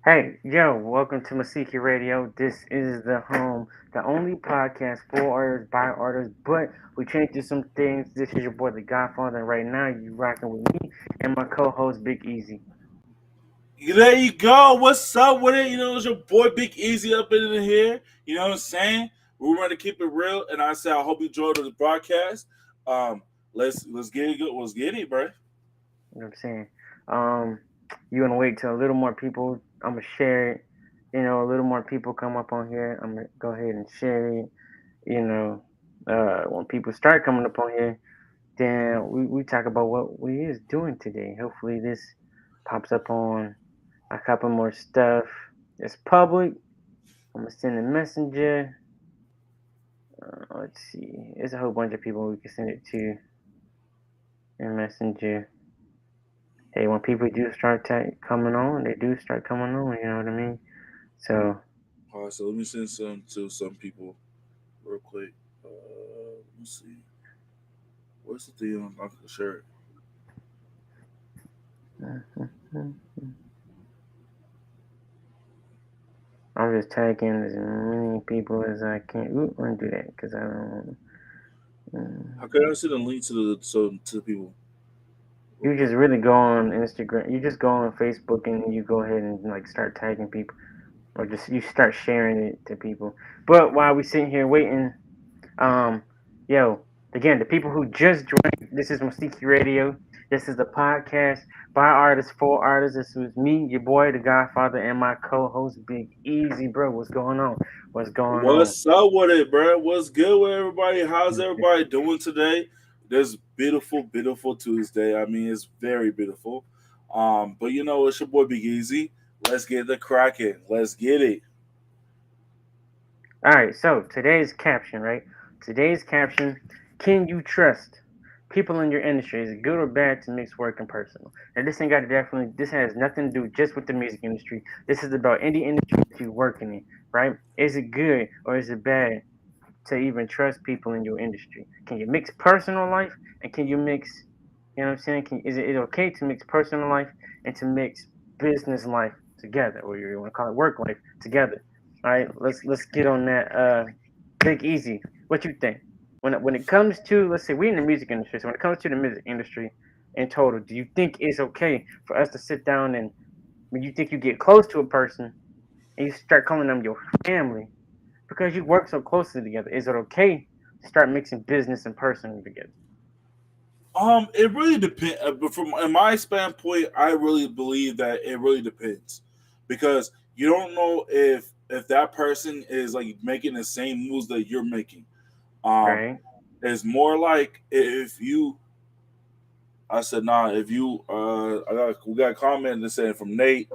Hey, yo, welcome to Mousiki Radio. This is the home, the only podcast for artists, by artists, but we changed to some things. This is your boy, the Godfather, and right now you rocking with me and my co-host, BigEazi. There you go. What's up with it? It's your boy Big Easy up in here. You know what I'm saying? We're going to keep it real, and I say I hope you enjoyed the broadcast. Um, let's get it good. Let's get it, bro. You know what I'm saying? Um, you want to wait till a little more people, I'm going to share it. A little more people come up on here, I'm going to go ahead and share it. When people start coming up on here, then we talk about what we is doing today. Hopefully this pops up on a couple more stuff. It's public. I'm gonna send a messenger. Let's see. There's a whole bunch of people we can send it to in messenger. Hey, when people do start coming on, they do start coming on. You know what I mean? So All right, so let me send some to some people real quick. Let's see. What's the thing on the shirt? I'm just tagging as many people as I can. Ooh, I'm gonna do that because I don't. How can I send a link to the people real You quick? just really go on Instagram. You just go on Facebook and you go ahead and like start tagging people, or just you start sharing it to people. But while we sitting here waiting, um, yo, again, the people who just joined, this is Mousiki Radio. This is the podcast by artists for artists. This was me, your boy, the Godfather, and my co-host, Big Easy, bro. What's going on? What's going on? What's up with it, bro? What's good with everybody? How's everybody doing today? This beautiful, beautiful Tuesday. I mean, it's very beautiful. But it's your boy Big Easy. Let's get the cracking. Let's get it. All right, so today's caption, right? Today's caption: can you trust people in your industry? Is it good or bad to mix work and personal? And this ain't got to definitely. This has nothing to do just with the music industry. This is about any industry that you're working in, right? Is it good or is it bad to even trust people in your industry? Can you mix personal life and can you mix? You know what I'm saying? Is it okay to mix personal life and to mix business life together, or you want to call it work life together? All right, let's get on that. Big Easy, what you think? When it comes to, let's say we're in the music industry, so when it comes to the music industry in total, do you think it's okay for us to sit down and when you think you get close to a person and you start calling them your family because you work so closely together? Is it okay to start mixing business and personal together? It really depends. But from in my standpoint, I really believe that it really depends because you don't know if that person is like making the same moves that you're making. Um, Right? it's more like if you I said, nah, if you we got a comment that said from Nate.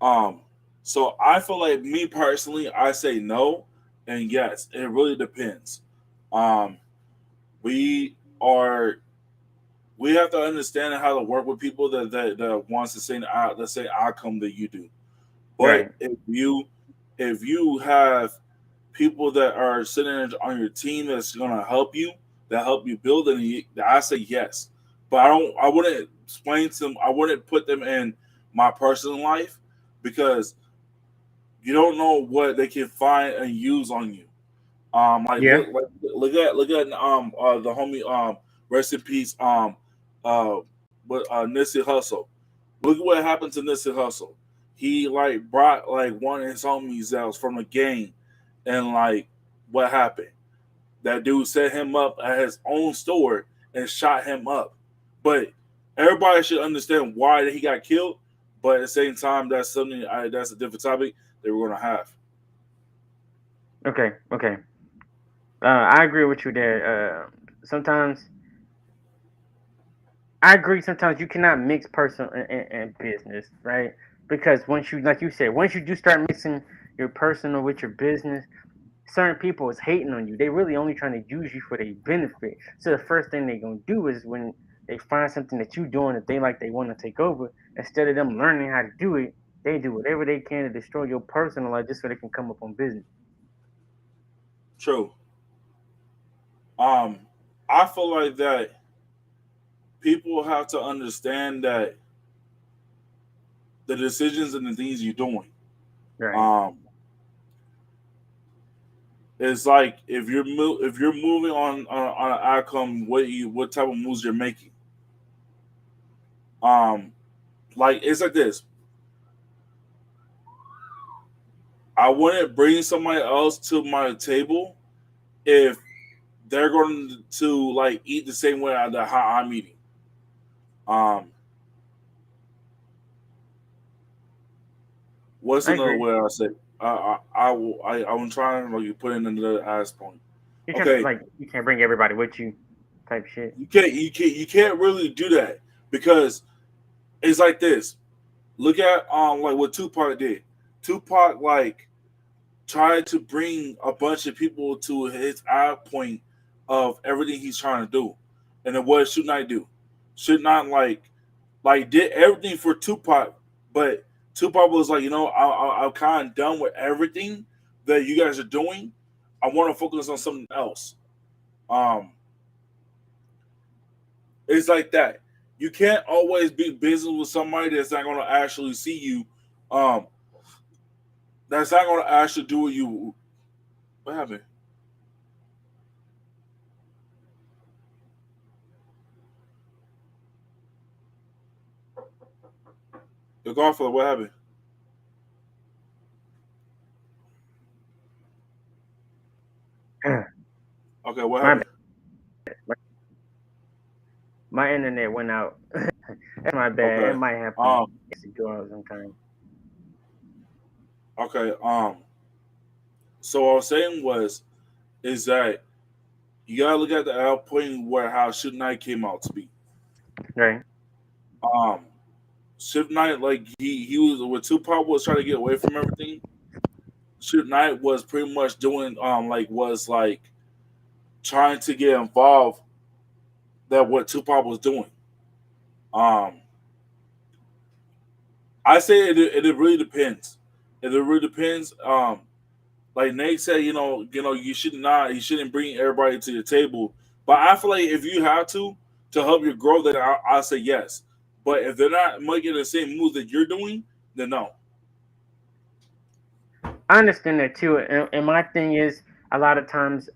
Um so I feel like me personally, I say no and yes, it really depends. Um we are we have to understand how to work with people that wants the same outcome that you do. But Right. if you have people that are sitting on your team that's gonna help you, that help you build, and I say yes. But I wouldn't explain to them. I wouldn't put them in my personal life because you don't know what they can find and use on you. Like Yeah. look at the homie rest in peace uh Nipsey Hussle. Look at what happened to Nipsey Hussle. He like brought like one of his homies that was from the gang, and like what happened? That dude set him up at his own store and shot him up. But everybody should understand why he got killed. But at the same time, that's something that's a different topic they were going to have. Okay, okay. I agree with you there. Sometimes I agree. Sometimes you cannot mix personal and business, right? Because once you, like you said, once you do start mixing your personal with your business, certain people is hating on you. They really only trying to use you for their benefit. So the first thing they gonna do is when they find something that you doing that they like, they want to take over. Instead of them learning how to do it, they do whatever they can to destroy your personal life just so they can come up on business. True. Um, I feel like that people have to understand that the decisions and the things you're doing. Right. Um, it's like if you're moving on an outcome, what type of moves you're making. Um, like it's like this. I wouldn't bring somebody else to my table if they're going to like eat the same way that how I'm eating. Um, what's I another agree. way I say? I'm trying to like put in another ass point. You're trying to Okay, like you can't bring everybody with you, type shit. you can't really do that because it's like this. Look at like what Tupac did. Tupac like tried to bring a bunch of people to his eye point of everything he's trying to do. And then what should I do? Should not like did everything for Tupac, but Tupac was like, I'm kind of done with everything that you guys are doing. I want to focus on something else. Um, it's like that. You can't always be business with somebody that's not going to actually see you. Um, that's not going to actually do what you. What happened? The golfer. What happened? Okay, what my happened? bad. My internet went out. That's my bad. It Okay. might happen. Um. It's a go out sometimes. Okay. So what I was saying was is that you gotta look at the outputting where how Suge Knight came out to be. Right. Um, Suge Knight like he was when Tupac was trying to get away from everything. Suge Knight was pretty much doing like was like trying to get involved that what Tupac was doing. Um, I say it really depends. It really depends. Like Nate said, you shouldn't bring everybody to the table. But I feel like if you have to help you grow, then I'll say yes. But if they're not making the same moves that you're doing, then no. I understand that too. And my thing is, a lot of times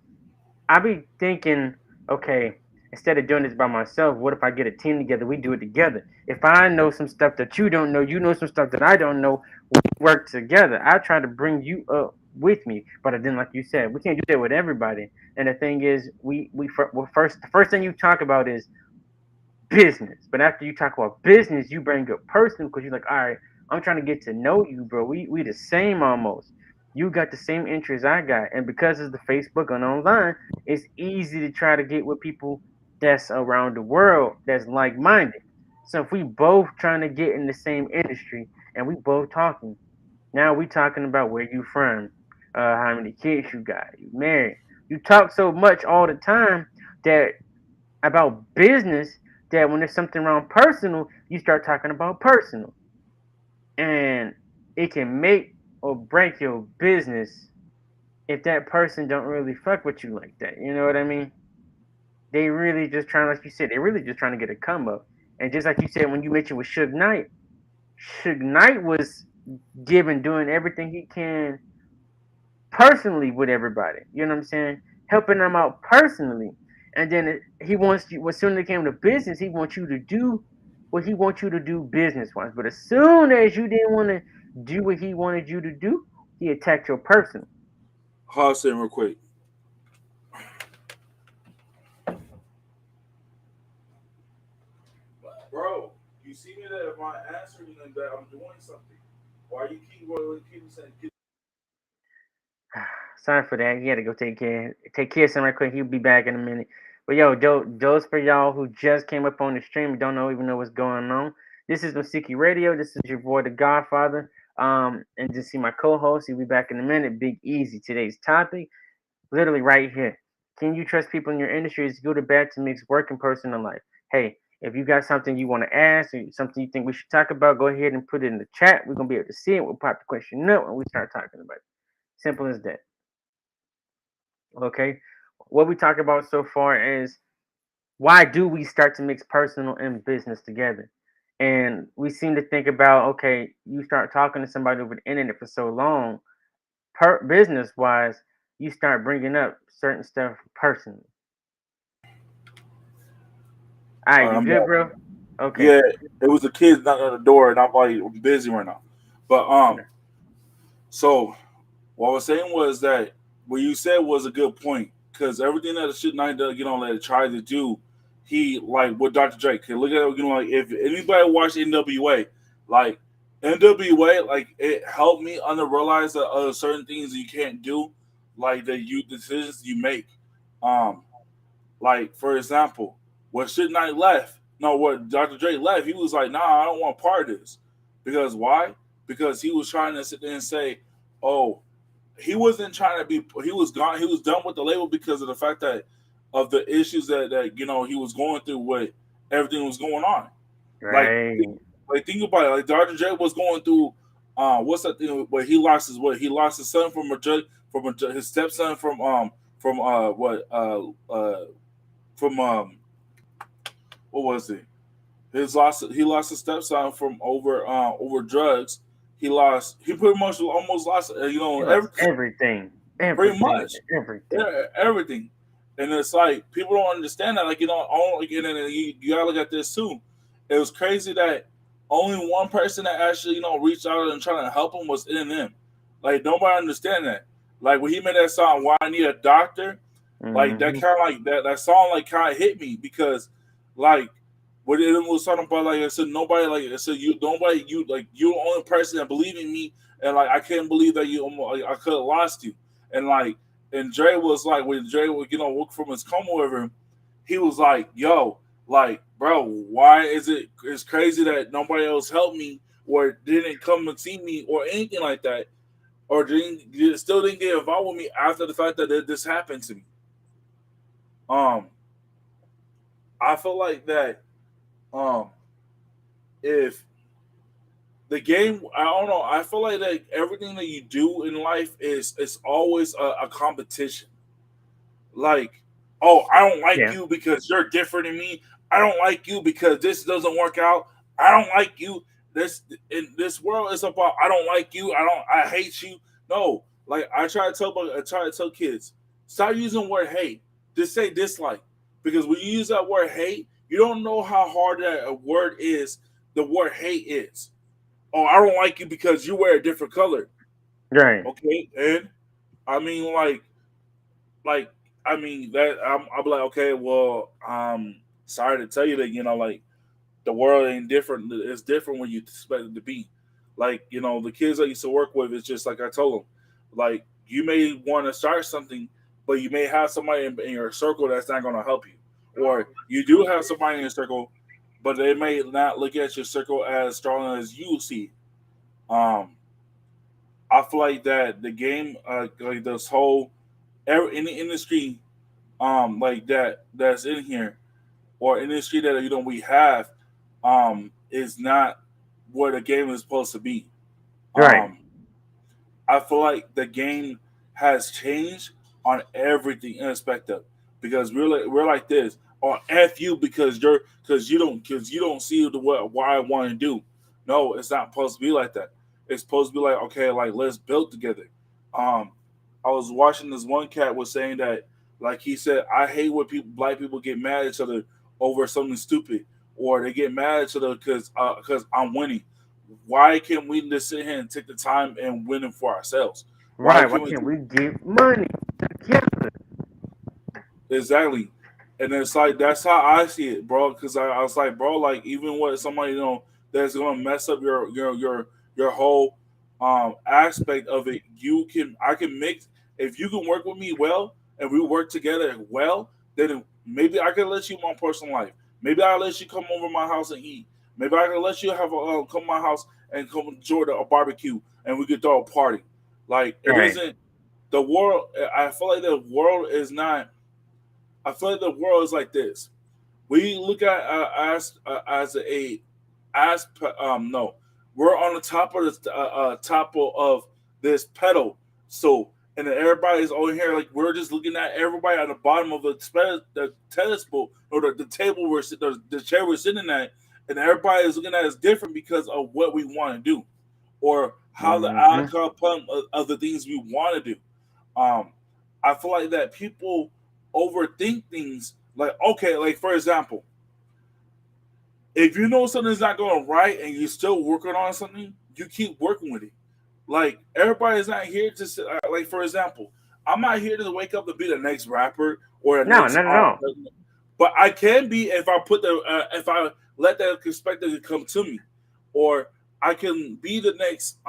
I be thinking, okay, instead of doing this by myself, what if I get a team together? We do it together. If I know some stuff that you don't know, you know some stuff that I don't know, we work together. I try to bring you up with me, but then, like you said, we can't do that with everybody. And the thing is, the first thing you talk about is business. But after you talk about business, you bring up personal because you're like, all right, I'm trying to get to know you, bro. We the same almost. You got the same interests I got, and because of the Facebook and online, it's easy to try to get with people that's around the world that's like minded. So if we both trying to get in the same industry and we both talking, now we talking about where you from, how many kids you got, you married. You talk so much all the time that about business that when there's something wrong personal, you start talking about personal. And it can make or break your business if that person don't really fuck with you like that. You know what I mean? They really just trying, like you said, they really just trying to get a come up. And just like you said when you mentioned with Suge Knight was doing everything he can personally with everybody. You know what I'm saying? Helping them out personally. And then he wants you. As soon as it came to business, he wants you to do what he wants you to do business wise. But as soon as you didn't want to do what he wanted you to do, he attacked your person. Hudson, real quick, bro. You see me that if I answer you that I'm doing something, why you keep saying sorry for that. He had to go take care of something right quick. He'll be back in a minute. But yo, Joe's for y'all who just came up on the stream and don't know even know what's going on. This is Mousiki Radio. This is your boy, the Godfather. And just see my co-host. He'll be back in a minute. Big Easy. Today's topic, literally right here. Can you trust people in your industry? Is good or bad to mix work and personal life? Hey, if you got something you want to ask or something you think we should talk about, go ahead and put it in the chat. We're gonna be able to see it. We'll pop the question up when we start talking about it. Simple as that. Okay. What we talk about so far is why do we start to mix personal and business together? And we seem to think about, okay, you start talking to somebody over the internet for so long, business wise, you start bringing up certain stuff personally. All All right, right, you I'm good, back. bro? Okay. Yeah, it was the kids knocking on the door, and I'm busy right now. But so what I was saying was that what you said was a good point because everything that the shit Knight does, that it tried to do, he like with Dr. Drake. Look at it, like if anybody watched NWA, like NWA, like it helped me under realize that certain things you can't do, like the decisions you make. Um, like for example, when Suge Knight left, no, what Dr. Dre left, he was like, "Nah, I don't want part of this," because why? Because he was trying to sit there and say, "Oh, he wasn't trying to be. He was gone. He was done with the label because of the fact that of the issues that he was going through with everything was going on. Like, Right. like think about it. Like Dr. Dre was going through. What's that thing where he lost his son from his stepson from what from what was it? He lost his stepson from over drugs. He pretty much almost lost He lost everything, everything. pretty Everything. much. Everything. Yeah, everything. And it's like people don't understand that. Like only and you gotta look at this too. It was crazy that only one person that actually reached out and trying to help him was Eminem. Like nobody understand that. Like when he made that song, "Why I Need a Doctor," like that Hmm. kind of like that song like kind of hit me because like what it was talking about. Like I said, nobody like I said you like you're the only person that believed in me, and like I can't believe that I could have lost you, and like and Dre was like, when Dre would, woke from his coma with him, he was like, yo, like, bro, why is it's crazy that nobody else helped me or didn't come and see me or anything like that, or still didn't get involved with me after the fact that this happened to me. Um, I feel like that, um, if the game, I don't know, I feel like that everything that you do in life is always a competition. Like, oh, I don't like Yeah. you because you're different than me. I don't like you because this doesn't work out. I don't like you. This in this world is about I don't like you. I hate you. No, like I try to tell kids, stop using the word hate. Just say dislike. Because when you use that word hate, you don't know how hard that word is. The word hate is. Oh, I don't like you because you wear a different color. Right. Okay, and I mean like I mean that I'm like okay, well, sorry to tell you that like the world ain't different. It's different when you expect it to be. Like the kids I used to work with, it's just like I told them, like you may want to start something, but you may have somebody in your circle that's not going to help you, or you do have somebody in your circle, but they may not look at your circle as strong as you see. Um, I feel like that the game, like this whole any industry like that's in here or industry that we have is not what a game is supposed to be. Right. Um I feel like the game has changed on everything aspect of because we're like this or f you because you don't see what I want to do. No, it's not supposed to be like that. It's supposed to be like okay, like let's build together. Um, I was watching this one cat was saying that like he said I hate when black people get mad at each other over something stupid or they get mad at each other because I'm winning. Why can't we just sit here and take the time and win it for ourselves? Why Right. Why can't we can't we give money together? exactly? And it's like that's how I see it, bro. Because I was like, bro, like even with somebody that's gonna mess up your whole aspect of it, I can mix. if you can work with me well and we work together well, then maybe I can let you in my personal life. Maybe I'll let you come over my house and eat. Maybe I can let you have a come to my house and come enjoy a barbecue and we could throw a party. Like it Right. isn't the world. I feel like the world is not. I feel like the world is like this. We look at as a as no, we're on the top of the top of this pedal. So and then everybody's over here like we're just looking at everybody at the bottom of the telescope or the table the chair we're sitting at, and everybody is looking at us different because of what we want to do or how the Mm-hmm. outcome of the things we want to do. Um, I feel like that people overthink things. Like okay, like for example, if you know something's not going right and you're still working on something, you keep working with it. Like everybody's not here to like for example, I'm not here to wake up to be the next rapper or the No, next not at all. but I can be if I put the if I let that perspective come to me, or I can be the next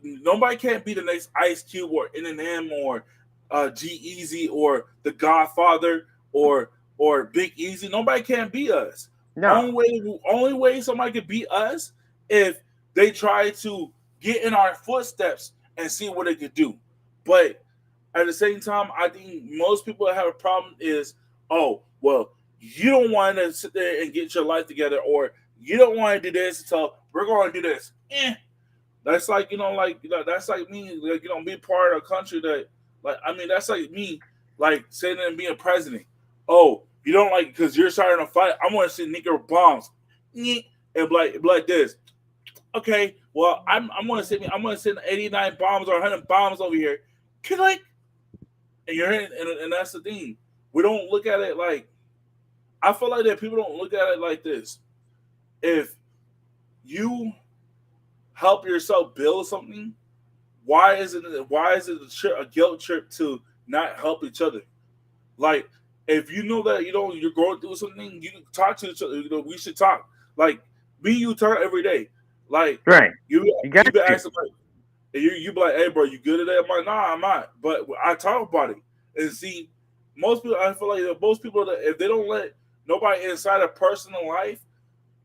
nobody can't be the next Ice Cube or Eminem or G Easy or the Godfather or Big Easy. Nobody can be us. No. Only way somebody could beat us if they try to get in our footsteps and see what they could do. But at the same time, I think most people that have a problem is, oh, well, you don't want to sit there and get your life together, or you don't want to do this, so we're going to do this. That's like that's like me, like be part of a country that, like, I mean, that's like me, like sitting and being president. Oh, you don't like because you're starting a fight. I want to see nuclear bombs, and be like this. Okay, well, I'm gonna send 89 bombs or 100 bombs over here. Click, and you're in, and that's the thing. We don't look at it like I feel like that people don't look at it like this. If you help yourself build something, why is it a guilt trip to not help each other? Like if you know that you're going through something, you can talk to each other. We should talk. Like me, you talk every day. Like Right. you You got you been to. asking like you be like, hey bro, you good at that? I'm like, nah, I'm not. But I talk about it and see most people. I feel like that most people that if they don't let nobody inside a personal life,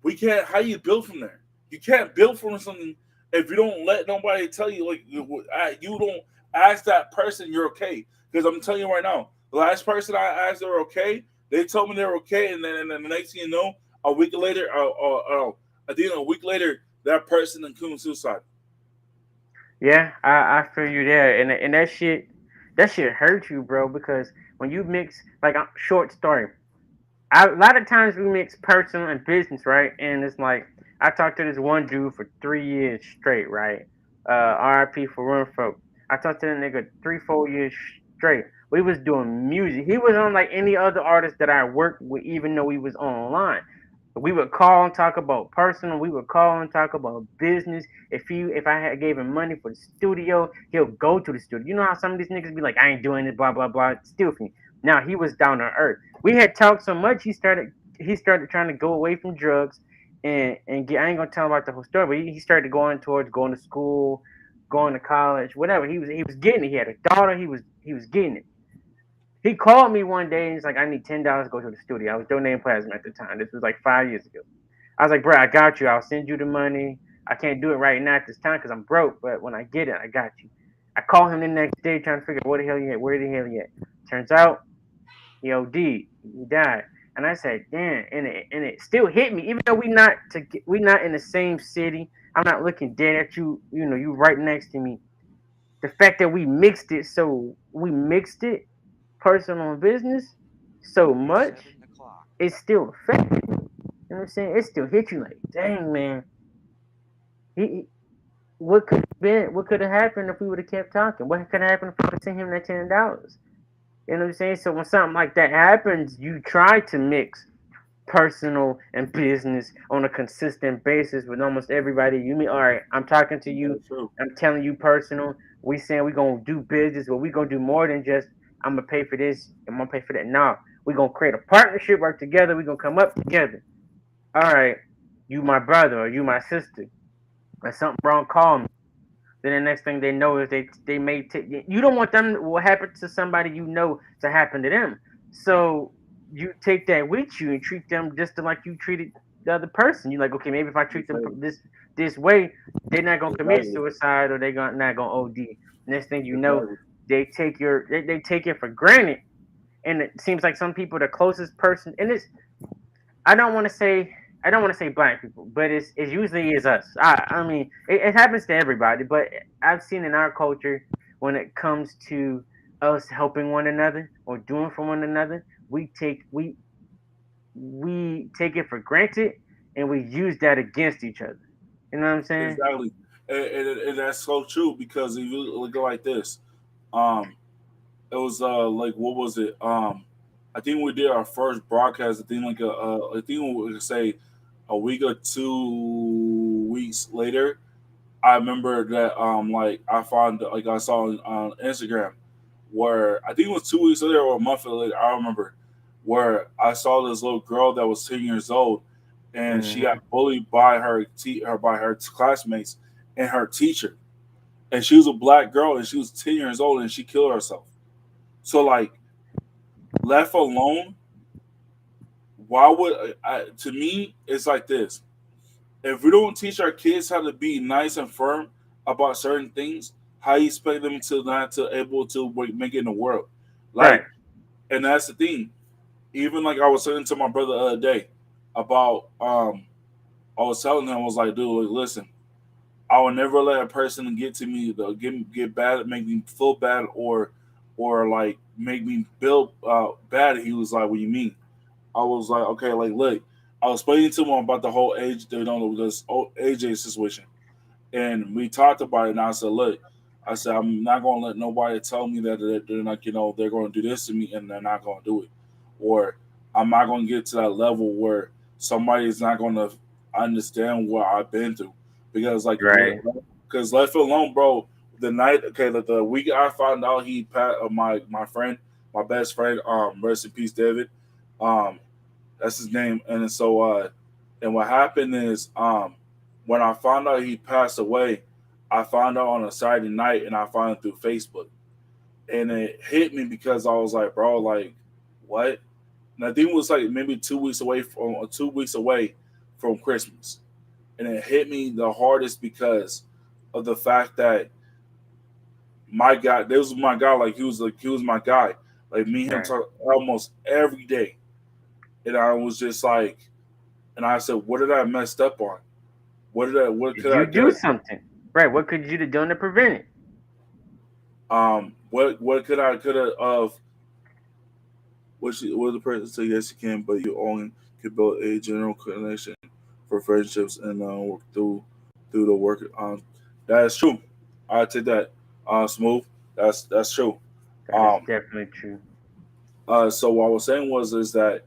we can't. How you build from there? You can't build from something if you don't let nobody tell you. Like you don't ask that person you're okay. Because I'm telling you right now, the last person I asked they were okay, they told me they were okay, and then the next thing you know, a week later, I think a week later, that person then committed suicide. Yeah, I feel you there, and that shit hurt you, bro, because when you mix like short story, a lot of times we mix personal and business, right? And it's like I talked to this one dude for 3 years straight, right? RIP for Run Folk. I talked to that nigga 3, 4 years straight. We was doing music. He was on like any other artist that I worked with, even though we was online. We would call and talk about personal. We would call and talk about business. If I had gave him money for the studio, he'll go to the studio. You know how some of these niggas be like, I ain't doing it, blah blah blah. Steal from me. Now he was down to earth. We had talked so much, he started trying to go away from drugs and get. I ain't gonna tell him about the whole story, but he started going towards going to school, going to college, whatever. He was getting it. He had a daughter. He was getting it. He called me one day and he's like, I need $10 to go to the studio. I was donating plasma at the time. This was like 5 years ago. I was like, bro, I got you. I'll send you the money. I can't do it right now at this time because I'm broke, but when I get it, I got you. I called him the next day trying to figure out where the hell he at, where the hell he at. Turns out he OD'd. He died. And I said, damn, and it still hit me, even though we not in the same city. I'm not looking dead at you. You know, you right next to me. The fact that we mixed it, personal and business, so much, it still affected me. You know what I'm saying? It still hit you like, dang man, he what could have happened if we would have kept talking? What could have happened if I would have sent him that $10? You know what I'm saying? So when something like that happens, you try to mix personal and business on a consistent basis with almost everybody you meet. All right, I'm talking to you. That's true. I'm telling you personal. We saying we gonna do business, but we gonna do more than just I'm gonna pay for this. I'm gonna pay for that. No, we gonna create a partnership, work together. We gonna come up together. All right, you my brother or you my sister. Or something wrong, call me. Then the next thing they know is they may take. You don't want them what happened to somebody you know to happen to them. So you take that with you and treat them just like you treated the other person. You're like, okay, maybe if I treat them Exactly. this way, they're not gonna commit Exactly. suicide or they're gonna not gonna OD. Next thing you know, Exactly. they take it for granted, and it seems like some people the closest person, and it's I don't want to say I don't want to say black people, but it usually is us. I mean it happens to everybody, but I've seen in our culture when it comes to us helping one another or doing for one another, we take it for granted and we use that against each other. You know what I'm saying? Exactly. And that's so true because if you look like this, um, it was like what was it? I think we did our first broadcast. I think I think we could say a week or 2 weeks later. I remember that like I found like I saw on Instagram where I think it was 2 weeks later or a month later. I remember where I saw this little girl that was 10 years old, and she got Hmm. bullied by her classmates and her teacher, and she was a black girl and she was 10 years old and she killed herself. So like left alone, why would to me it's like this: if we don't teach our kids how to be nice and firm about certain things, how you expect them to not to able to make it in the world? Right. Like, and that's the thing. Even like I was saying to my brother the other day about I was telling him I was like, dude, like, listen, I will never let a person get to me get bad, make me feel bad or like make me feel bad. He was like, what do you mean? I was like, okay, like look, I was explaining to him about the whole age they don't know this AJ situation, and we talked about it. And I said, look, I said I'm not gonna let nobody tell me that they're not, they're gonna do this to me and they're not gonna do it, or I'm not gonna get to that level where somebody's not gonna understand what I've been through, because like Right. because left alone, bro. The night, okay, the week I found out he passed, my friend, my best friend, rest in peace, David. Um, that's his name. And so, and what happened is, when I found out he passed away, I found out on a Saturday night, and I found it through Facebook, and it hit me because I was like, bro, like, what? And I think it was like maybe 2 weeks away from 2 weeks away from Christmas, and it hit me the hardest because of the fact that my guy, this was my guy, like he was my guy, like me and him Right. talk almost every day, and I was just like, and I said, what did I messed up on? What Did you could do something? Right. What could you have done to prevent it? what could have of what the person say yes you can, but you only can build a general connection for friendships and work through the work. That is true. I take that. Smooth. That's true. That is Um, definitely true. so what I was saying was is that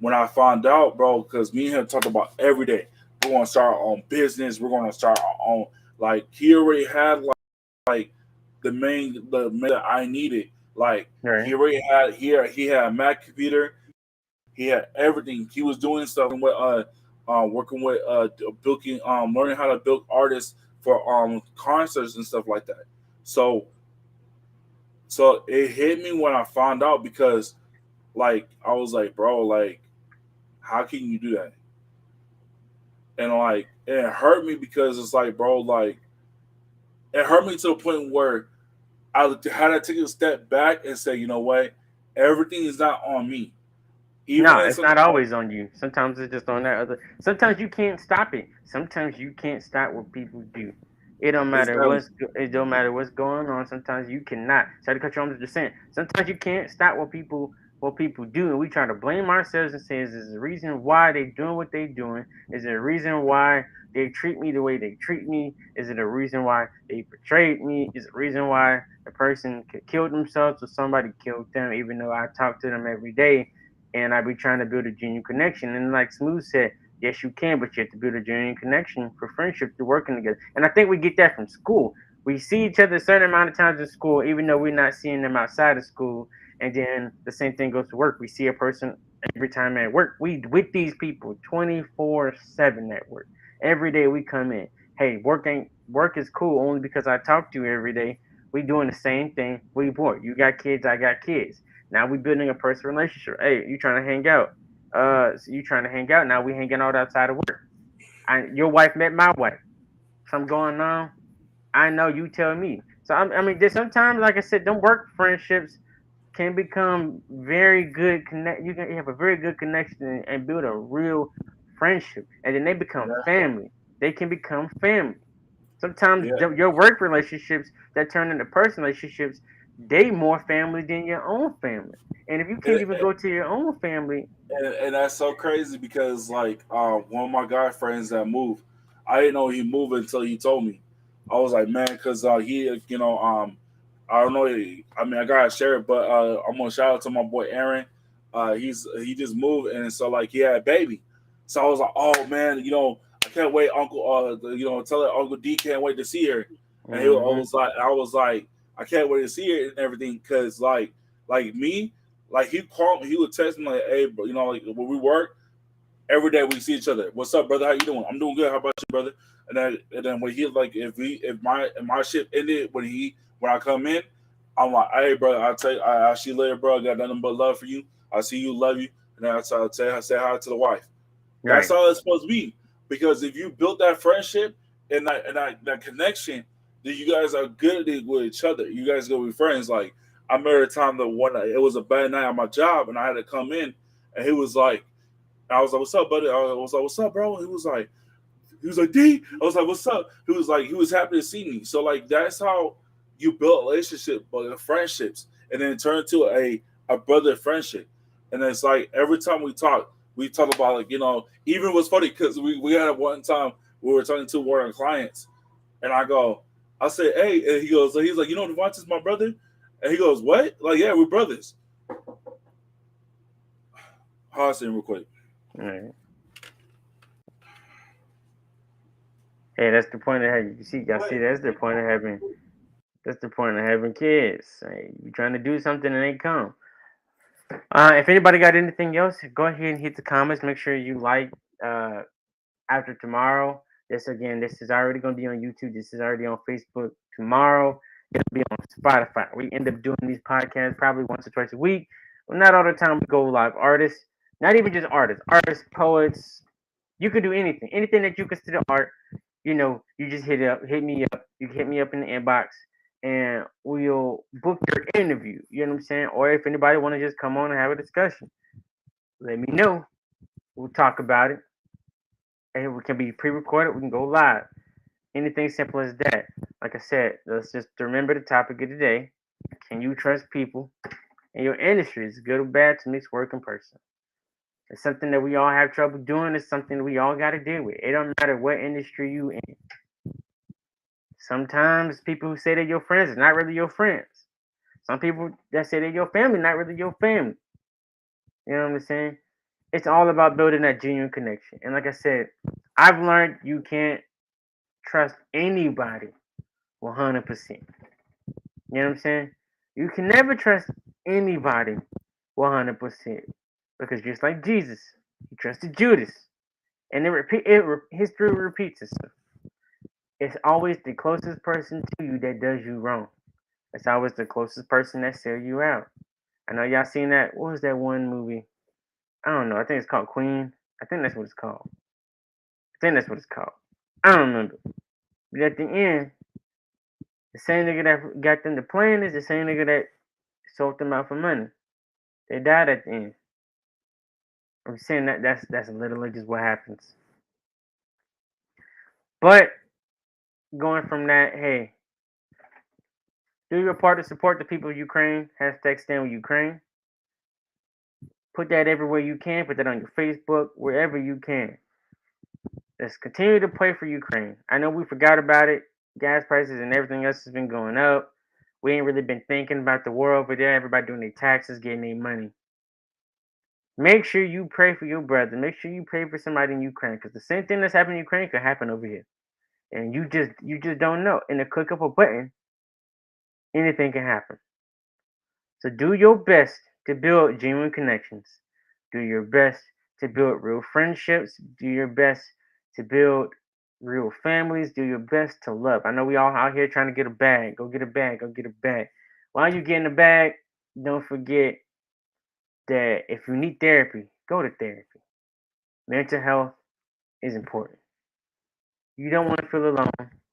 when I found out, bro, because me and him talked about every day, we're gonna start our own business. We're gonna start our own. Like he already had like the main that I needed. Like Right. he had a Mac computer. He had everything. He was doing stuff working with building learning how to build artists for concerts and stuff like that. So it hit me when I found out because like I was like, bro, like how can you do that? And like it hurt me because it's like, bro, like it hurt me to the point where I had to take a step back and say, you know what, everything is not on me. Even No, if it's something, not always on you. Sometimes it's just on that other. Sometimes you can't stop it. Sometimes you can't stop what people do. it's that It don't matter what's going on. Sometimes you cannot. Sorry to cut you off. I'm just saying. Sometimes you can't stop what people do, and we try to blame ourselves and say, "Is this the reason why they doing what they doing? Is it a reason why they treat me the way they treat me? Is it a reason why they betrayed me? Is it a reason why the person killed themselves or somebody killed them? Even though I talk to them every day." And I be trying to build a genuine connection. And like Smooth said, yes, you can, but you have to build a genuine connection for friendship to working together. And I think we get that from school. We see each other a certain amount of times in school, even though we're not seeing them outside of school. And then the same thing goes to work. We see a person every time at work. We with these people 24/7 at work. Every day we come in. Hey, work ain't. work is cool only because I talk to you every day. We doing the same thing. We bored. You got kids, I got kids. Now we building a personal relationship. Hey, you trying to hang out? So you trying to hang out? Now we hanging out outside of work. Your wife met my wife. Something going on. I know you tell me. So I mean, there's sometimes, like I said, them work friendships can become very good connect. You can have a very good connection and build a real friendship, and then they become Yeah, family. They can become family. Sometimes yeah, your work relationships that turn into personal relationships, they more family than your own family. And if you and, can't even go to your own family, and that's so crazy because like one of my guy friends that moved, I didn't know he moved until he told me. I was like, man, because he, I don't know. I mean, I gotta share it, but I'm gonna shout out to my boy Aaron. He just moved, and so like he had a baby. So I was like, oh man, I can't wait, Uncle. Tell her Uncle D can't wait to see her. And hmm I was like, I can't wait to see her and everything, because like me, like he called me, he would text me like, hey, bro, like when we work every day, we see each other. What's up, brother? How you doing? I'm doing good. How about you, brother? And then when he like, if my shift ended when I come in, I'm like, hey, bro, I tell you, I see you later, bro. I got nothing but love for you. I see you, love you, and then I say hi to the wife. That's right, how it's supposed to be. Because if you built that friendship and that connection, then you guys are good with each other. You guys go be friends. Like I remember a time that one it was a bad night on my job, and I had to come in, and he was like, I was like, "What's up, buddy?" I was like, "What's up, bro?" He was like, "D." I was like, "What's up?" He was happy to see me. So like that's how you build a relationship, but friendships, and then turn into a brother friendship. And then it's like every time we talk about like even it was funny because we had a one time we were talking to one of our clients, and I said, "Hey," and he's like, Devontae's my brother," and he goes, "What?" Like, yeah, we're brothers. Hold on real quick. right. Hey, that's the point of having. You see, y'all see, that's the point of having. That's the point of having kids. Hey, you trying to do something and they come. If anybody got anything else, go ahead and hit the comments. Make sure you like uh, after tomorrow. This is already going to be on YouTube. This is already on Facebook. Tomorrow, it'll be on Spotify. We end up doing these podcasts probably once or twice a week. But not all the time we go live. Artists, not even just artists, poets. You could do anything. Anything that you consider art, you just hit me up. You can hit me up in the inbox, and we'll book your interview. You know what I'm saying? Or if anybody want to just come on and have a discussion, let me know. We'll talk about it, and we can be pre-recorded. We can go live. Anything simple as that. Like I said, let's just remember the topic of the day. Can you trust people in your industry? Is good or bad to mix work and person? It's something that we all have trouble doing. It's something we all got to deal with. It don't matter what industry you in. Sometimes people who say they're your friends is not really your friends. Some people that say they're your family, not really your family. You know what I'm saying? It's all about building that genuine connection. And like I said, I've learned you can't trust anybody 100%. You know what I'm saying? You can never trust anybody 100% because just like Jesus, he trusted Judas, and history repeats itself. It's always the closest person to you that does you wrong. It's always the closest person that sell you out. I know y'all seen that. What was that one movie? I don't know. I think it's called Queen. I think that's what it's called. I think that's what it's called. I don't remember. But at the end, the same nigga that got them to playing is the same nigga that sold them out for money. They died at the end. I'm saying that's literally just what happens. But going from that, hey, do your part to support the people of Ukraine. Hashtag stand with Ukraine. Put that everywhere you can. Put that on your Facebook, wherever you can. Let's continue to pray for Ukraine. I know we forgot about it. Gas prices and everything else has been going up. We ain't really been thinking about the world over there. Everybody doing their taxes, getting their money. Make sure you pray for your brother. Make sure you pray for somebody in Ukraine, because the same thing that's happening in Ukraine could happen over here, and you just don't know. In the click of a button, anything can happen. So do your best to build genuine connections. Do your best to build real friendships. Do your best to build real families. Do your best to love. I know we all out here trying to get a bag. Go get a bag. Go get a bag. While you getting the bag, don't forget that if you need therapy, go to therapy. Mental health is important. You don't want to feel alone.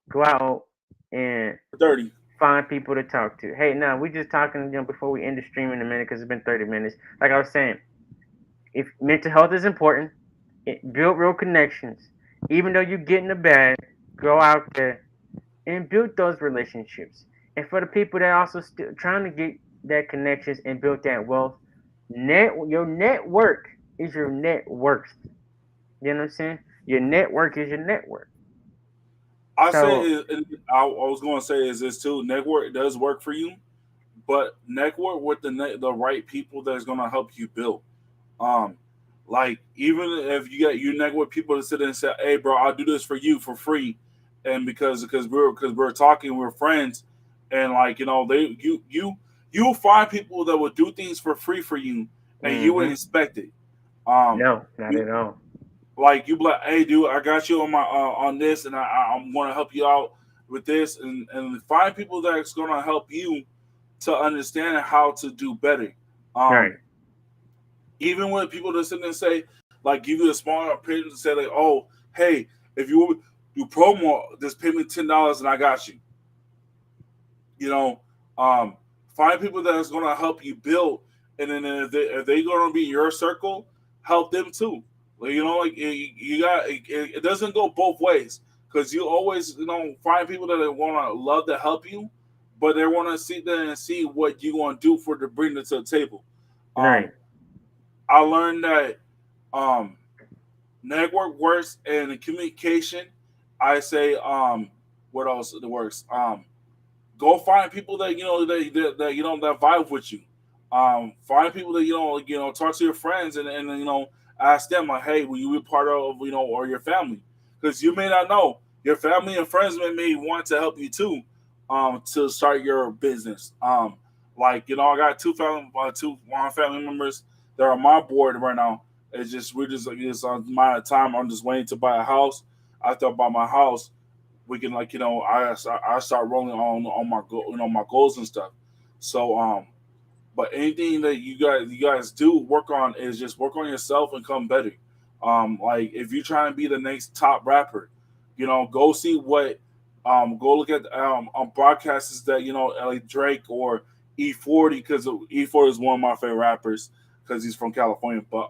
Go out and 30. find people to talk to. Hey, now we just talking, before we end the stream in a minute because it's been 30 minutes. Like I was saying, if mental health is important, build real connections. Even though you get in the bad, go out there and build those relationships. And for the people that also still trying to get that connections and build that wealth, your network is your net worth. You know what I'm saying? Your network is your network. I say So I was going to say is this too. Network does work for you, but network with the right people that's going to help you build. Um, like even if you network people to sit and say, "Hey, bro, I'll do this for you for free," and because we're talking, we're friends, and like they you'll find people that will do things for free for you, and you wouldn't hmm expect it. Um, no, not you at all. like you be like, "Hey, dude, I got you on my on this, and I'm going to help you out with this," and find people that's going to help you to understand how to do better. Right. Um, Even when people that sit there and say, like, give you a small opinion and say, like, oh, hey, if you do promo, just pay me $10 and I got you. You know, um, find people that's going to help you build, and then if they going to be your circle, help them too. Like, like you got it doesn't go both ways because you always find people that want to love to help you, but they want to sit there and see what you want to do for to bring it to the table. Right. Um, I learned that um, network works and communication. I say what else it works? Go find people that that vibe with you. Find people that talk to your friends and ask them like, hey, will you be part of or your family? Because you may not know your family and friends may want to help you too, to start your business. Like I got two one family members that are on my board right now. It's just we're just like this on my time. I'm just waiting to buy a house. After I buy my house, we can I start rolling on my my goals and stuff. So but anything that you guys do work on is just work on yourself and come better. Like if you're trying to be the next top rapper, go see what go look at on broadcasts that like Drake or E40 because E40 is one of my favorite rappers because he's from California. But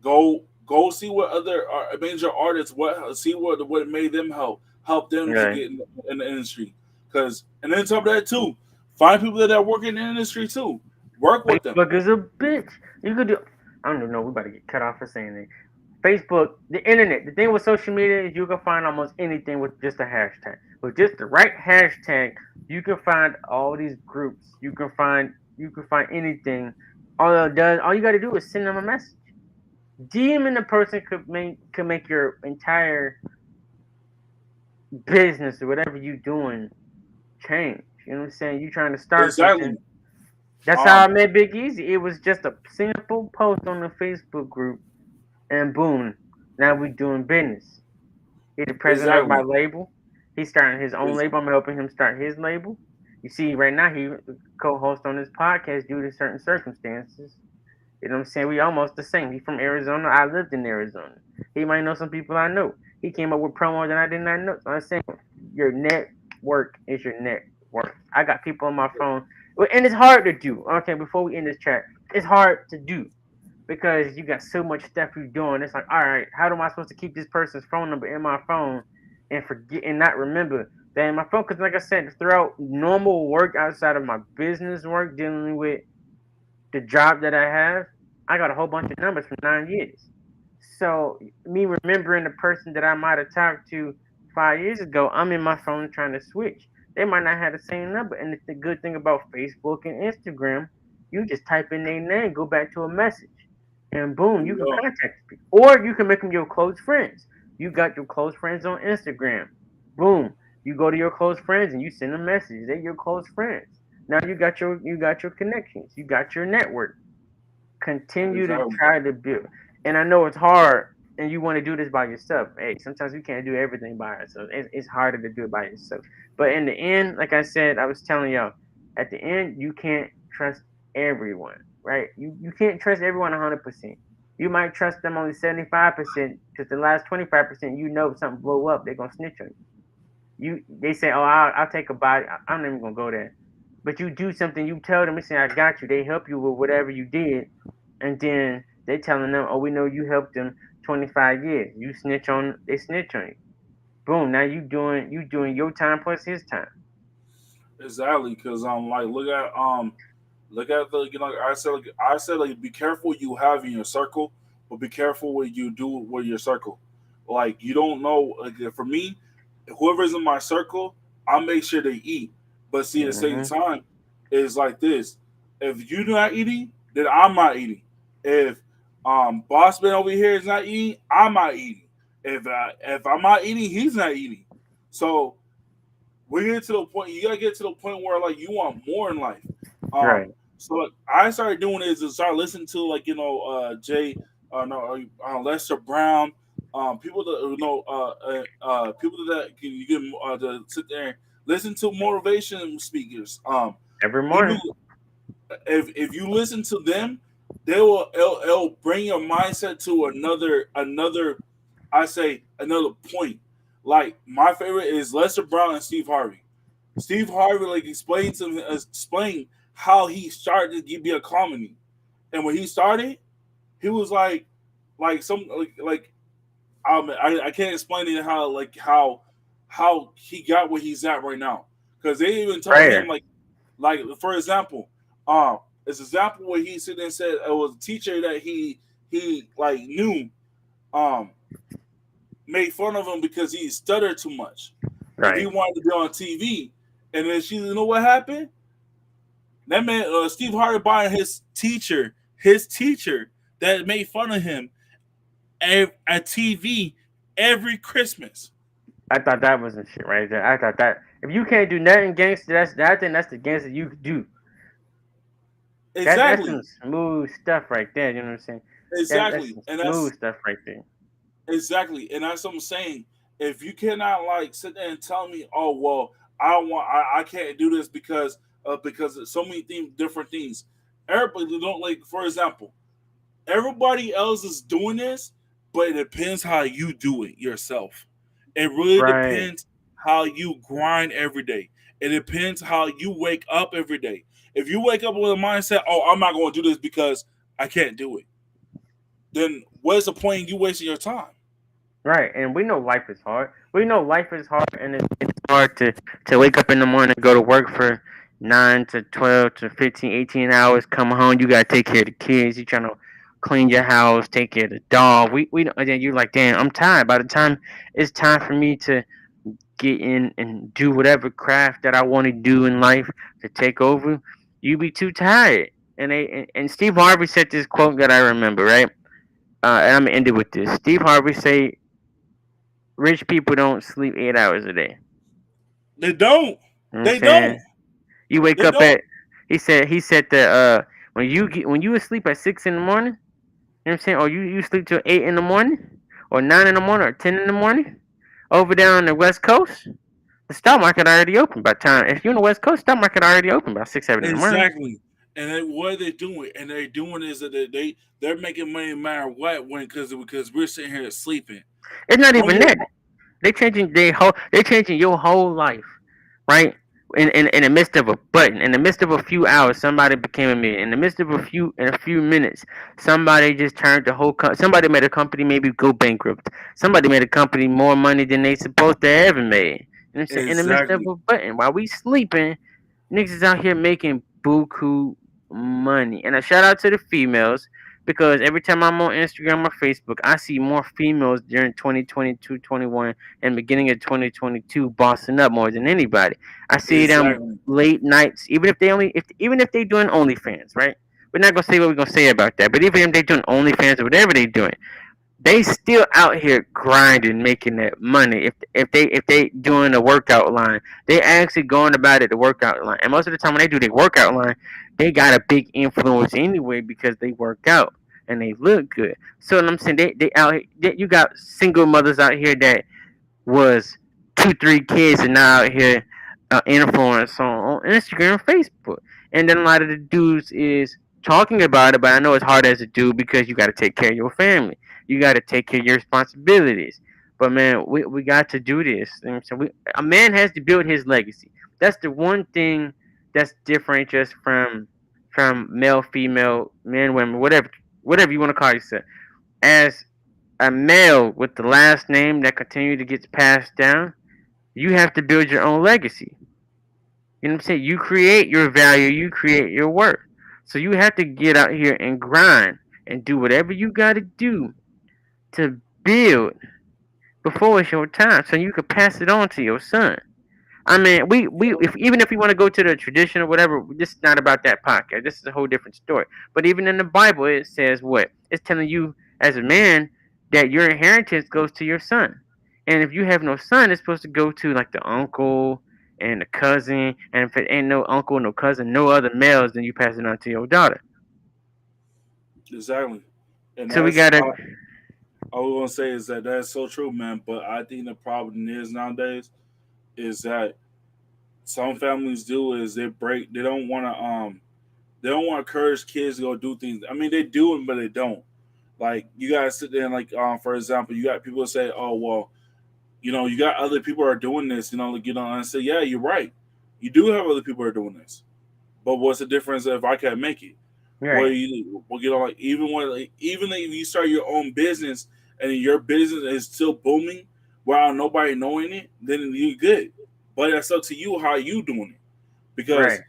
go see what other major artists see what made them help them to Right. get in the industry. Because and then top of that too, find people that are working in the industry too. Work with them. Facebook is a bitch. You could do. I don't even know. We about to get cut off for saying that. Facebook, the internet. The thing with social media is you can find almost anything with just a hashtag. With just the right hashtag, you can find all these groups. You can find anything. All you got to do is send them a message. DMing the person could make your entire business or whatever you doing change. You know what I'm saying? You trying to start something. Exactly. That's how I Um. met BigEazi. It was just a simple post on the Facebook group, and boom, now we doing business. He's the president of my Exactly. label. He's starting his own Ex- label. I'm helping him start his label. You see, right now he co-host on this podcast due to certain circumstances. You know what I'm saying? We almost the same. He's from Arizona. I lived in Arizona. He might know some people I know. He came up with promos that I did not know. So I'm saying your network is your net worth. I got people on my phone, and it's hard to do. Okay, before we end this chat, it's hard to do because you got so much stuff you're doing. It's like, all right, how am I supposed to keep this person's phone number in my phone and forget and not remember that in my phone? Because like I said, throughout normal work outside of my business work, dealing with the job that I have, I got a whole bunch of numbers from 9 years. So me remembering the person that I might have talked to 5 years ago, I'm in my phone trying to switch. They might not have the same number. And the good thing about Facebook and Instagram, you just type in their name, go back to a message, and boom, you can yeah. contact people. Or you can make them your close friends. You got your close friends on Instagram. Boom. You go to your close friends and you send a message. They're your close friends. Now you got your connections. You got your network. Continue to Exactly. try to build. And I know it's hard. and you want to do this by yourself. Hey, sometimes we can't do everything by ourselves. It's harder to do it by yourself. But in the end, like I said, I was telling y'all, at the end, you can't trust everyone, right? You can't trust everyone 100%. You might trust them only 75% because the last 25%, you know, if something blow up, they're gonna snitch on you. They say, oh, I'll take a body. I'm not even gonna go there. But you do something, you tell them, they say, I got you. They help you with whatever you did, and then they telling them, oh, we know you helped them 25 years. You snitch on, they snitch on you. Boom. Now you doing your time plus his time. Exactly, because like look at the I said like be careful you have in your circle, but be careful what you do with your circle. Like you don't know. Like for me, whoever's in my circle, I make sure they eat. But see, at the same Hmm. time, it's like this: if you're not eating, then I'm not eating. If boss man over here is not eating, I'm not eating. If I'm not eating, he's not eating. So we get to the point. You gotta get to the point where like you want more in life. Um, Right. so like, I started doing is to start listening to like Jay, no, Lester Brown, people that people that can you can to sit there and listen to motivation speakers. Every Even morning. if you listen to them, it'll bring your mindset to another I say another point. Like my favorite is Lester Brown and Steve Harvey. Steve Harvey like explain how he started to be a comedy, and when he started, he was like some I can't explain it how he got where he's at right now because they even told him Prayer. like for example, it's an example where he said and said it was a teacher that he like knew um made fun of him because he stuttered too much and he Right. wanted to be on TV. And then she, you know what happened? That man, Steve Harvey buying his teacher that made fun of him at TV every Christmas. I thought that was some shit right there. I thought that if you can't do nothing gangster, I think that's the gangster you could do. That's some Exactly, smooth stuff right there. You know what I'm saying? That's exactly, some and smooth that's stuff right there. exactly, and that's what I'm saying. If you cannot like sit there and tell me, oh well, I don't want, I can't do this because of so many things, different things. Everybody don't like, for example, everybody else is doing this, but it depends how you do it yourself. It really Right. depends how you grind every day. It depends how you wake up every day. If you wake up with a mindset, oh, I'm not going to do this because I can't do it, then what's the point in you wasting your time? Right. And we know life is hard. We know life is hard, and it's hard to wake up in the morning, go to work for 9 to 12 to 15, 18 hours, come home. You gotta take care of the kids. You trying to clean your house, take care of the dog. We and then you're like, damn, I'm tired. By the time it's time for me to get in and do whatever craft that I want to do in life to take over, you be too tired. And Steve Harvey said this quote that I remember, right? And I'm gonna end it with this. Steve Harvey say, "Rich people don't sleep 8 hours a day." They don't. You know what I'm They saying? don't. You wake They up don't. at. He said that when you asleep at 6 in the morning, you know what I'm saying, or you sleep till 8 in the morning, or 9 in the morning, or 10 in the morning, over there on the West Coast, the stock market already open by time. If you're on the West Coast, stock market already open by 6, 7 in the morning. Exactly. And what are they doing? And they're doing is that they're making money no matter what when because we're sitting here sleeping. It's not Don't even get that. They're changing your whole life, right? In the midst of a button, in the midst of a few hours, somebody became a millionaire. In the midst of a few minutes, somebody just turned the whole somebody made a company maybe go bankrupt. Somebody made a company more money than they supposed to ever made. You know what I'm saying? In the midst of exactly. a button, while we sleeping, niggas is out here making buku money. And a shout out to the females because every time I'm on Instagram or Facebook, I see more females during 2022, 21, and beginning of 2022 bossing up more than anybody. I see them Exactly. late nights, even if they doing OnlyFans, right? We're not gonna say what we're gonna say about that, but even if they doing OnlyFans or whatever they doing, they still out here grinding, making that money. If they doing a workout line, they actually going about it the workout line. And most of the time when they do the workout line, they got a big influence anyway because they work out. and they look good. So what I'm saying, they out here, you got single mothers out here that was 2, 3 kids and now out here influence on Instagram, Facebook, and then a lot of the dudes is talking about it. But I know it's hard as a dude because you got to take care of your family, you got to take care of your responsibilities. But man, we got to do this. And so a man has to build his legacy. That's the one thing that's different just from male, female, men, women, whatever you want to call yourself. As a male with the last name that continue to get passed down, you have to build your own legacy. You know what I'm saying? You create your value, you create your worth. So you have to get out here and grind and do whatever you got to do to build before it's your time, so you can pass it on to your son. I mean, if even if we want to go to the tradition or whatever, this is not about that podcast. This is a whole different story. But even in the Bible, it says what? It's telling you as a man that your inheritance goes to your son. And if you have no son, it's supposed to go to like the uncle and the cousin. And if it ain't no uncle, no cousin, no other males, then you pass it on to your daughter. Exactly. And So we that's gotta, all we're gonna say is that that's so true, man. But I think the problem is nowadays is that some families do is they break. They don't want to encourage kids to go do things. I mean, they do it, but they don't. Like you gotta sit there and like, for example, you got people say, oh well, you got other people are doing this. And I say, yeah, you're right. You do have other people are doing this. But what's the difference if I can't make it? Well, right? like even if you start your own business and your business is still booming without nobody knowing it, then you're good. But that's up to you how you doing it Right? because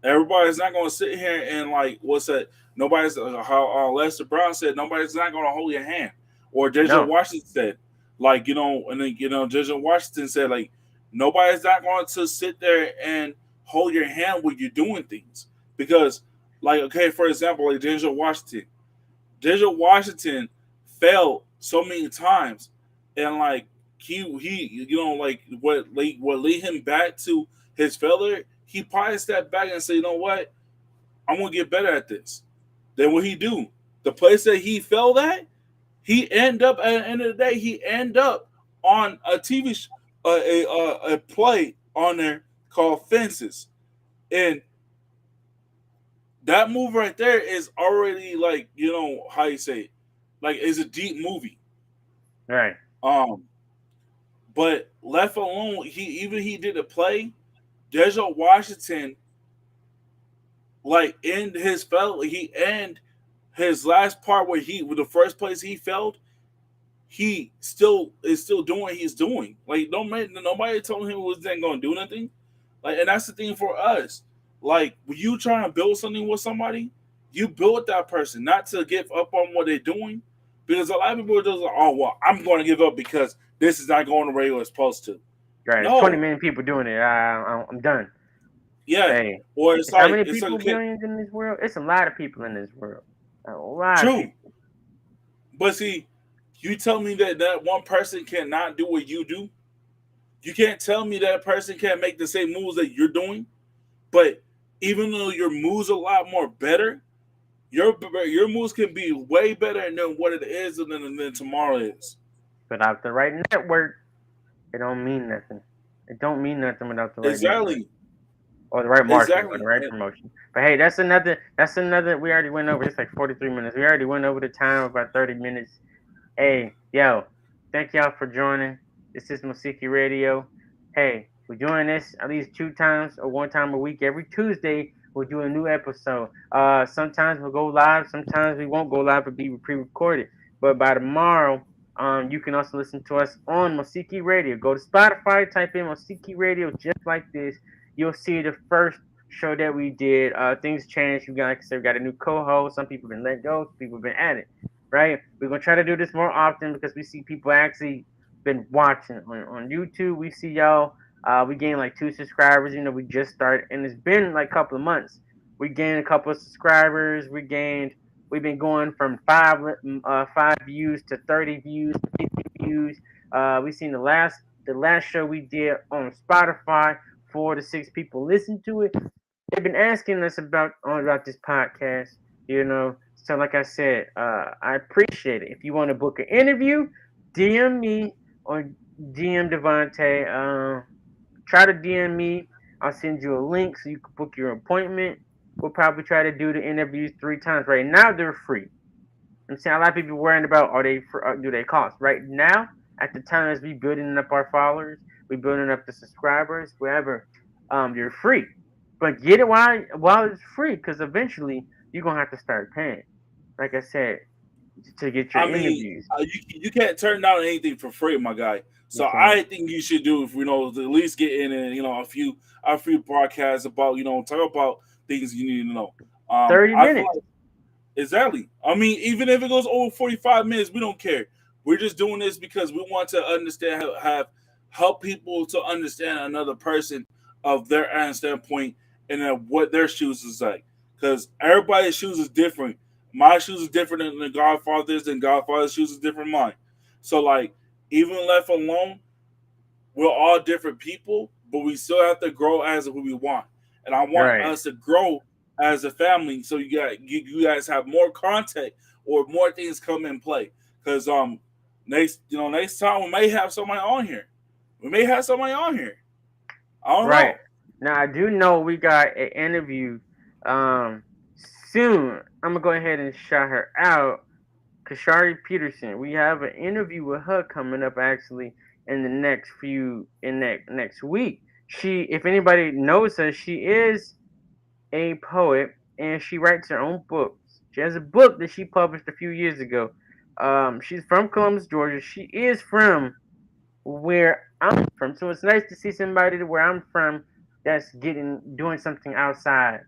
everybody's not going to sit here and like what's that? Nobody's how Lester Brown said nobody's not going to hold your hand, or Denzel No. Washington said like and then Denzel Washington said like nobody's not going to sit there and hold your hand when you're doing things because like okay for example like Denzel Washington failed so many times and like he like what lead him back to his failure he probably stepped back and said, you know what, I'm gonna get better at this. Then what he do? The place that he failed at, he end up at the end of the day, he end up on a TV a play on there called Fences, and that movie right there is already like how you say it, like it's a deep movie. Right? Um, but left alone, he did a play. Denzel Washington like in his fell he and his last part where he with the first place he failed, he still is still doing what he's doing. Like nobody told him he wasn't gonna do nothing. Like and that's the thing for us. Like when you trying to build something with somebody, you build that person, not to give up on what they're doing. Because a lot of people are just like, oh well, I'm gonna give up because this is not going the way it was supposed to. Right? There's 20 No. million people doing it. I'm done. Yeah. Hey, Or it's it's how like many it's like people? okay, Billions in this world? It's a lot of people in this world. A lot of true. people. But see, you tell me that one person cannot do what you do. You can't tell me that person can't make the same moves that you're doing. But even though your moves are a lot more better, your moves can be way better than what it is than tomorrow is. Without the right network, it don't mean nothing. It don't mean nothing without the right network Exactly, or the right marketing or exactly. the right promotion. But hey, that's another. We already went over. It's like 43 minutes. We already went over the time of about 30 minutes. Hey, yo, thank y'all for joining. This is Mousiki Radio. Hey, we're doing this at least 2 times or 1 time a week. Every Tuesday, we'll do a new episode. Sometimes we'll go live. Sometimes we won't go live. It'll be pre-recorded. But by tomorrow, you can also listen to us on Mousiki Radio. Go to Spotify, type in Mousiki Radio just like this. You'll see the first show that we did. Things changed. We got, like I said, we got a new co-host. Some people have been let go. Some people have been added, right? We're gonna try to do this more often because we see people actually been watching on YouTube. We see y'all. We gained like 2 subscribers. We just started, and it's been like a couple of months. We gained a couple of subscribers. We've been going from five views to 30 views, 50 views. We seen the last show we did on Spotify. 4 to 6 people listened to it. They've been asking us about this podcast. So, like I said, I appreciate it. If you want to book an interview, DM me or DM Devontae. Try to DM me. I'll send you a link so you can book your appointment. We'll probably try to do the interviews 3 times. Right now, they're free. I'm saying a lot of people worrying about are they do they cost? Right now, at the time as we building up our followers, we building up the subscribers, whatever, they're free. But get it while it's free, because eventually you're gonna have to start paying. Like I said, to get your I mean, interviews. you can't turn down anything for free, my guy. You So can't. I think you should do, if at least get in and a few broadcasts about talk about things you need to know. 30 I feel minutes. like exactly. I mean, even if it goes over 45 minutes, we don't care. We're just doing this because we want to understand have help people to understand another person of their own standpoint and what their shoes is like. Because everybody's shoes is different. My shoes is different than the Godfather's, and Godfather's shoes is different than mine. So like, even left alone, we're all different people, but we still have to grow as who we want. And I want Right. us to grow as a family, so you guys have more contact or more things come in play. Because next time we may have somebody on here. We may have somebody on here. I don't Right. know. Now I do know we got an interview um soon. I'm gonna go ahead and shout her out. Kashari Peterson. We have an interview with her coming up actually in the next week. She, if anybody knows her, she is a poet and she writes her own books. She has a book that she published a few years ago. She's from Columbus, Georgia. She is from where I'm from, so it's nice to see somebody where I'm from that's getting doing something outside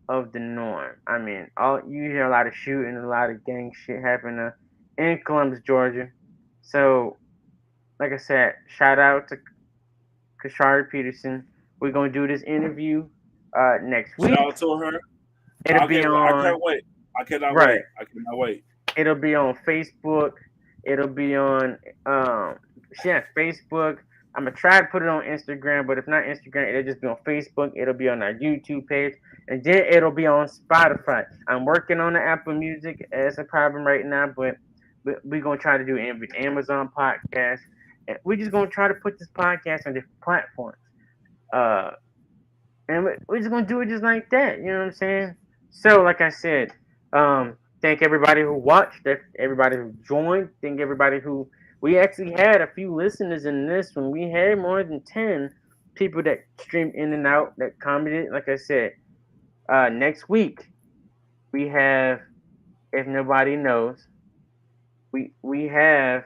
of the norm. I mean, all you hear a lot of shooting, a lot of gang shit happening in Columbus, Georgia. So, like I said, shout out to Kashari Peterson. We're gonna do this interview next Shout week. out to her. It'll be I on can't wait. I cannot right. wait. I cannot wait. It'll be on Facebook. It'll be on um yeah, Facebook. I'm gonna try to put it on Instagram, but if not Instagram, it'll just be on Facebook. It'll be on our YouTube page, and then it'll be on Spotify. I'm working on the Apple Music. It's a problem right now, but we're gonna try to do Amazon podcast, and we're just gonna try to put this podcast on different platforms. Uh, and we're just gonna do it just like that. You know what I'm saying? So, like I said, thank everybody who watched, everybody who joined, thank everybody who we actually had a few listeners in this one. We had more than 10 people that streamed in and out that commented. Like I said, next week we have, if nobody knows, we have.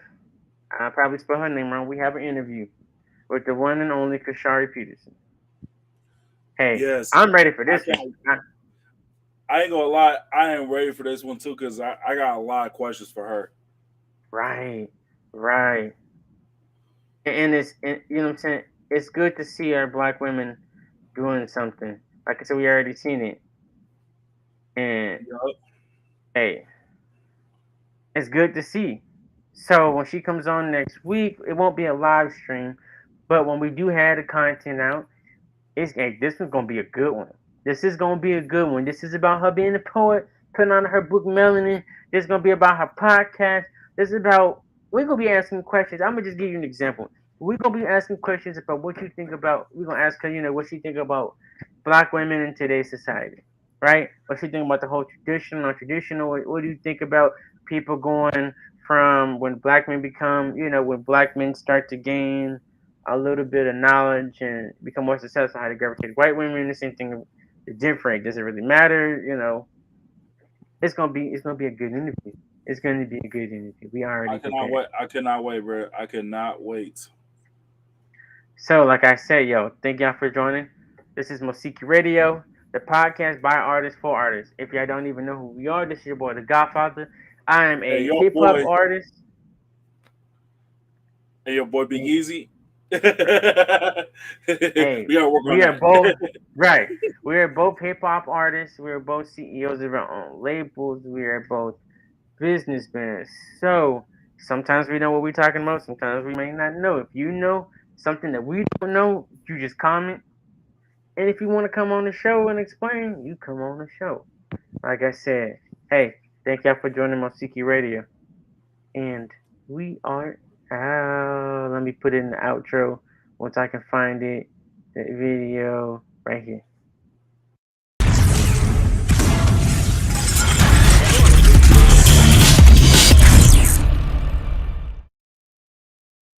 I probably spell her name wrong. We have an interview with the one and only Kashari Peterson. Hey, Yes, I'm ready for I this one. can't. I ain't gonna lie. I am ready for this one too because I got a lot of questions for her. Right, right. And you know what I'm saying? It's good to see our black women doing something. Like I said, we already seen it. And Yup. hey, it's good to see. So when she comes on next week, it won't be a live stream, but when we do have the content out, this is gonna be a good one. This is gonna be a good one. This is about her being a poet, putting on her book Melanin. This is gonna be about her podcast. This is about we're gonna be asking questions. I'm gonna just give you an example. We're gonna be asking questions about what you think about. We're gonna ask her, what she think about black women in today's society, right? What she think about the whole traditional, non-traditional. What do you think about people going from when black men become, when black men start to gain a little bit of knowledge and become more successful, how to gravitate white women, the same thing, the different. Does it really matter? It's gonna be a good interview. It's gonna be a good interview. We I already cannot prepared. wait. I cannot wait, bro. I cannot wait. So, like I said, thank y'all for joining. This is Mousiki Radio, the podcast by artists for artists. If y'all don't even know who we are, this is your boy, the Godfather. I am Hey, a your hip hop boy. artist. Hey, your boy, Big Easy. We Hey, gotta work on we are that. both right. We are both hip hop artists. We are both CEOs of our own labels. We are both businessmen. So sometimes we know what we're talking about. Sometimes we may not know. If you know something that we don't know, you just comment. And if you want to come on the show and explain, you come on the show. Like I said, hey, Thank y'all for joining Mousiki Radio. And we are out. Let me put it in the outro once I can find it. The video right here.